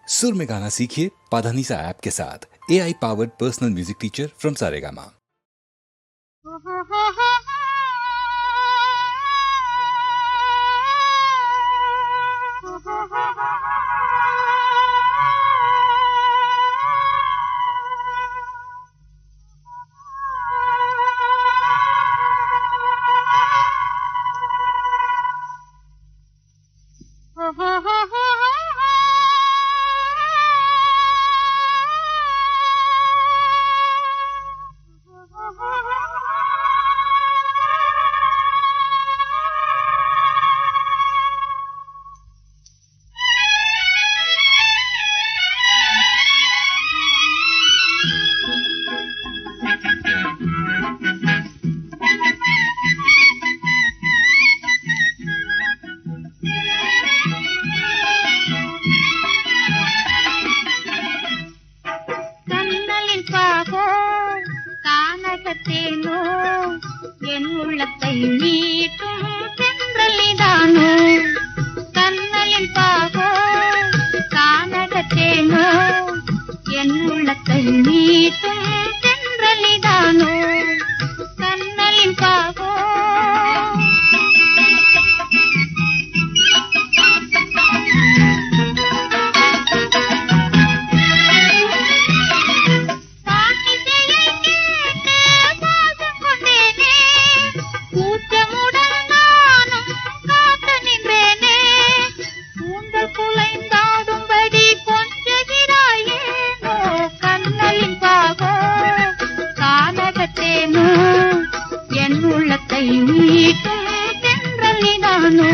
सुर में गाना सीखिए पाधानीसा ऐप के साथ। AI powered personal music teacher from Saregama. என் உள்ளத்தை மீட்டும் தென்றலிதானோ கண்ணலின் பாகோ கானகத்தேனோ என் உள்ளத்தை மீட்டும் தென்றலிதானோ கண்ணலின் பாகோ என் உள்ளத்தை மீட்டும் தென்றலிதானோ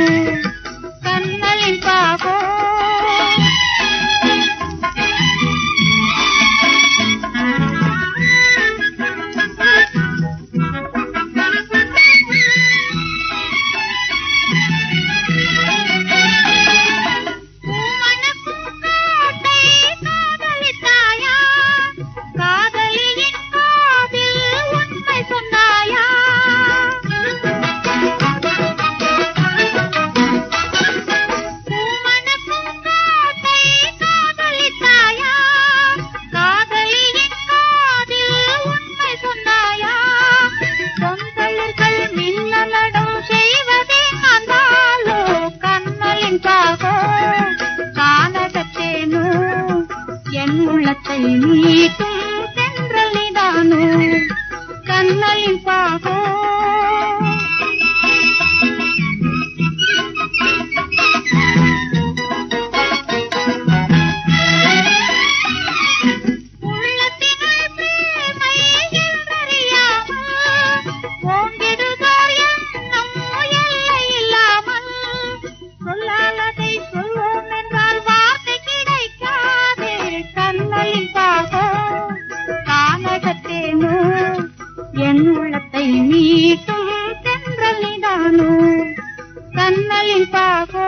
கண்ணலின் பாகோ என் உள்ளத்தை மீட்டும் தென்றலிதானோ கண்ணலின் பாகோ என் உள்ளத்தை மீட்டும் தென்றலிதானோ கண்ணலின் பாகோ